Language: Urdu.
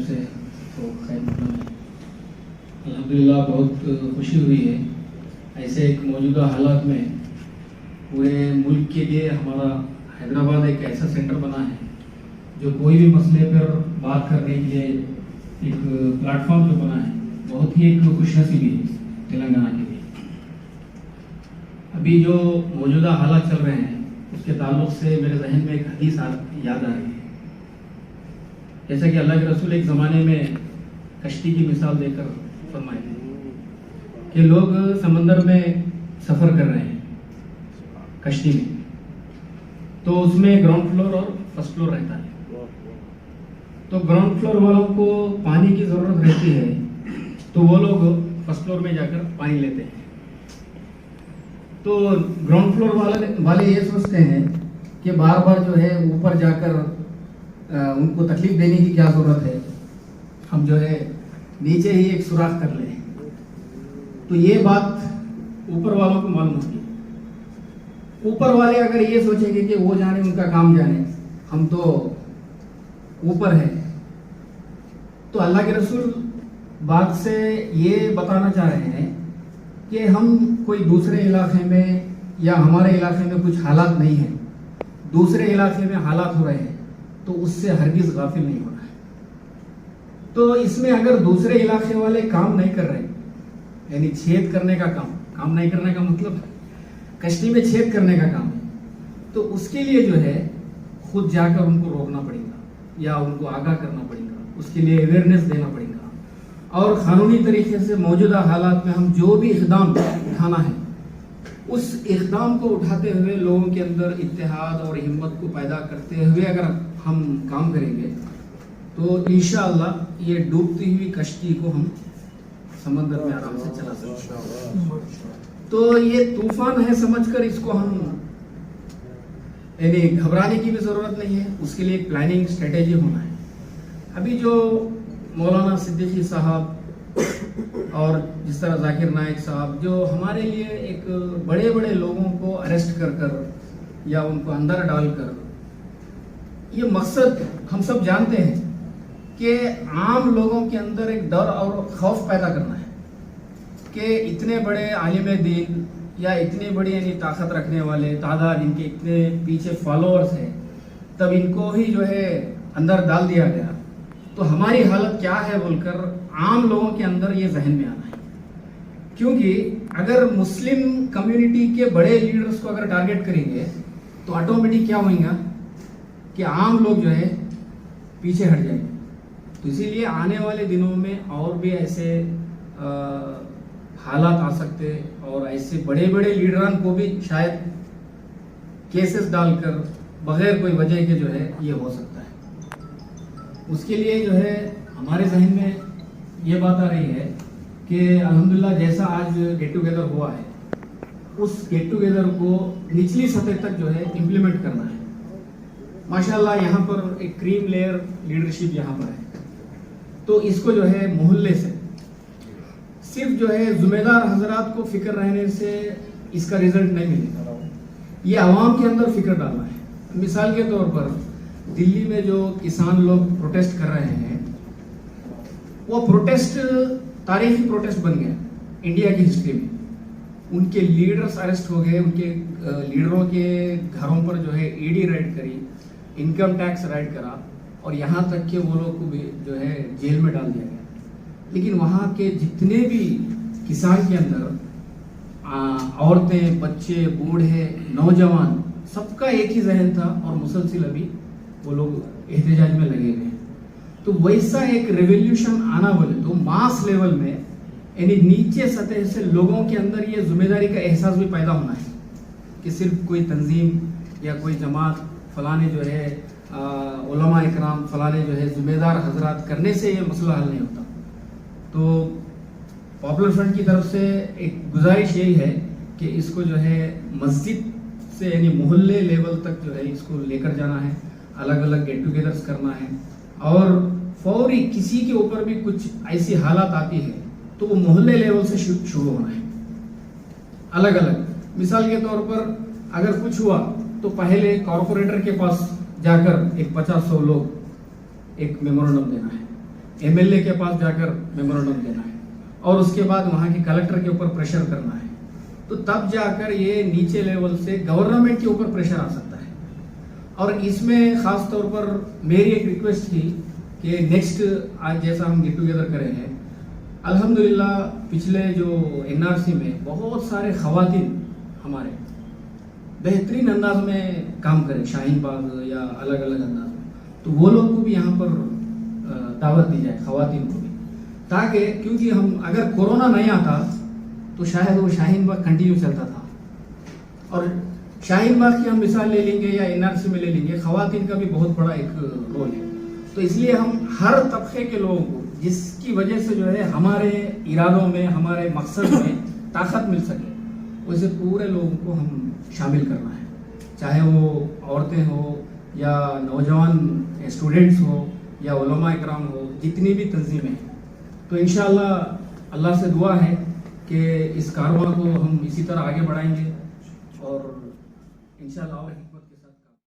سے تو خیر مقدم ہے۔ الحمدللہ بہت خوشی ہوئی ہے ایسے ایک موجودہ حالات میں پورے ملک کے لیے ہمارا حیدرآباد ایک ایسا سینٹر بنا ہے جو کوئی بھی مسئلے پر بات کرنے کے لیے ایک پلیٹ فارم جو بنا ہے، بہت ہی ایک خوش نصیبی ہے تلنگانہ کے لیے۔ ابھی جو موجودہ حالات چل رہے ہیں اس کے تعلق سے میرے ذہن میں ایک حدیث یاد آ رہی ہے، جیسا کہ اللہ کے رسول ایک زمانے میں کشتی کی مثال دے کر فرمائے تھے کہ لوگ سمندر میں سفر کر رہے ہیں کشتی میں، تو اس میں گراؤنڈ فلور اور فرسٹ فلور رہتا ہے۔ تو گراؤنڈ فلور والوں کو پانی کی ضرورت رہتی ہے تو وہ لوگ فرسٹ فلور میں جا کر پانی لیتے ہیں۔ تو گراؤنڈ فلور والے یہ سوچتے ہیں کہ بار بار جو ہے اوپر جا کر ان کو تکلیف دینے کی کیا ضرورت ہے، ہم جو ہے نیچے ہی ایک سوراخ کر لیں۔ تو یہ بات اوپر والوں کو معلوم ہوتی ہے۔ اوپر والے اگر یہ سوچیں گے کہ وہ جانے ان کا کام جانے، ہم تو اوپر ہیں، تو اللہ کے رسول بات سے یہ بتانا چاہ رہے ہیں کہ ہم کوئی دوسرے علاقے میں یا ہمارے علاقے میں کچھ حالات نہیں ہیں، دوسرے علاقے میں حالات ہو رہے ہیں، تو اس سے ہرگز غافل نہیں ہونا ہے۔ تو اس میں اگر دوسرے علاقے والے کام نہیں کر رہے، یعنی چھید کرنے کا کام نہیں کرنے کا مطلب کشتی میں چھید کرنے کا کام ہے، تو اس کے لیے جو ہے خود جا کر ان کو روکنا پڑے گا یا ان کو آگاہ کرنا پڑے گا، اس کے لیے اویئرنیس دینا پڑے گا، اور قانونی طریقے سے موجودہ حالات میں ہم جو بھی اقدام اٹھانا ہے اس اقدام کو اٹھاتے ہوئے لوگوں کے اندر اتحاد اور ہمت کو پیدا کرتے ہوئے اگر ہم کام کریں گے تو انشاءاللہ یہ ڈوبتی ہوئی کشتی کو ہم سمندر میں آرام سے چلا سکتے ہیں۔ تو یہ طوفان ہے سمجھ کر اس کو ہم یعنی گھبرانے کی بھی ضرورت نہیں ہے، اس کے لیے ایک پلاننگ اسٹریٹجی ہونا ہے۔ ابھی جو مولانا صدیقی صاحب اور جس طرح ذاکر نائک صاحب جو ہمارے لیے ایک بڑے بڑے لوگوں کو اریسٹ کر کر یا ان کو اندر ڈال کر، یہ مقصد ہم سب جانتے ہیں کہ عام لوگوں کے اندر ایک ڈر اور خوف پیدا کرنا ہے کہ اتنے بڑے عالم دین یا اتنی بڑی یعنی طاقت رکھنے والے تعداد ان کے اتنے پیچھے فالوورز ہیں، تب ان کو ہی جو ہے اندر ڈال دیا گیا، تو ہماری حالت کیا ہے بول کر عام لوگوں کے اندر یہ ذہن میں آنا ہے۔ کیونکہ اگر مسلم کمیونٹی کے بڑے لیڈرز کو اگر ٹارگٹ کریں گے تو آٹومیٹک کیا ہوئیں گا کہ عام لوگ جو ہے پیچھے ہٹ جائیں گے۔ تو اسی لیے آنے والے دنوں میں اور بھی ایسے حالات آ سکتے اور ایسے بڑے بڑے لیڈران کو بھی شاید کیسز ڈال کر بغیر کوئی وجہ کے جو ہے یہ ہو سکتا ہے۔ اس کے لیے جو ہے ہمارے ذہن میں یہ بات آ رہی ہے کہ الحمدللہ جیسا آج گیٹ ٹوگیدر ہوا ہے، اس گیٹ ٹوگیدر کو نچلی سطح تک جو ہے امپلیمنٹ کرنا ہے۔ ماشاءاللہ یہاں پر ایک کریم لیئر لیڈرشپ یہاں پر ہے، تو اس کو جو ہے محلے سے صرف جو ہے ذمہ دار حضرات کو فکر رہنے سے اس کا رزلٹ نہیں ملے گا، یہ عوام کے اندر فکر ڈالنا ہے۔ مثال کے طور پر دلی میں جو کسان لوگ پروٹیسٹ کر رہے ہیں، وہ پروٹیسٹ تاریخی پروٹیسٹ بن گیا انڈیا کی ہسٹری میں۔ ان کے لیڈرز اریسٹ ہو گئے، ان کے لیڈروں کے گھروں پر جو ہے ای ڈی رائڈ کری، انکم ٹیکس رائڈ کرا، اور یہاں تک کہ وہ لوگ کو بھی جو ہے جیل میں ڈال دیا گیا۔ لیکن وہاں کے جتنے بھی کسان کے اندر عورتیں، بچے، بوڑھے، نوجوان، سب کا ایک ہی ذہن تھا اور مسلسل ابھی وہ لوگ احتجاج میں لگے گئے۔ تو ویسا ایک ریولیوشن آنا بولے تو ماس لیول میں یعنی نیچے سطح سے لوگوں کے اندر یہ ذمہ داری کا احساس بھی پیدا ہونا ہے کہ صرف کوئی تنظیم یا کوئی جماعت فلانے جو ہے علماء اکرام فلانے جو ہے ذمہ دار حضرات کرنے سے یہ مسئلہ حل نہیں ہوتا۔ تو پاپولر فرنٹ کی طرف سے ایک گزارش یہی ہے کہ اس کو جو ہے مسجد سے یعنی محلے لیول تک جو ہے اس کو لے کر جانا ہے، الگ الگ گیٹ ٹوگیدرز کرنا ہے، اور فوری کسی کے اوپر بھی کچھ ایسی حالات آتی ہے تو وہ محلے لیول سے شروع ہونا ہے، الگ الگ۔ مثال کے طور پر اگر کچھ ہوا تو پہلے کارپوریٹر کے پاس جا کر ایک 50-100 لوگ ایک میمورنڈم دینا ہے، MLA کے پاس جا کر میمورنڈم دینا ہے اور اس کے بعد وہاں کے کلکٹر کے اوپر پریشر کرنا ہے، تو تب جا کر یہ نیچے لیول سے گورنمنٹ کے اوپر پریشر آ سکتا ہے. اور اس میں خاص طور پر میری ایک ریکویسٹ تھی کہ نیکسٹ آج جیسا ہم گیٹ ٹوگیدر کرے ہیں، الحمدللہ پچھلے جو NRC میں بہت سارے خواتین ہمارے بہترین انداز میں کام کریں، شاہین باغ یا الگ الگ انداز میں، تو وہ لوگ کو بھی یہاں پر دعوت دی جائے، خواتین کو بھی، تاکہ کیونکہ ہم اگر کورونا نہیں آتا تو شاید وہ شاہین باغ کنٹینیو چلتا تھا. اور شاہین باغ کی ہم مثال لے لیں گے یا NRC میں لے لیں گے، خواتین کا بھی بہت بڑا ایک رول ہے. تو اس لیے ہم ہر طبقے کے لوگوں کو، جس کی وجہ سے جو ہے ہمارے ارادوں میں، ہمارے مقصد میں طاقت مل سکے، اسے پورے لوگوں کو ہم شامل کرنا ہے، چاہے وہ عورتیں ہو یا نوجوان اسٹوڈنٹس ہو یا علماء اکرام ہو، جتنی بھی تنظیمیں ہیں. تو انشاءاللہ اللہ سے دعا ہے کہ اس کاروبار کو ہم اسی طرح آگے بڑھائیں گے اور انشاءاللہ اور حکمت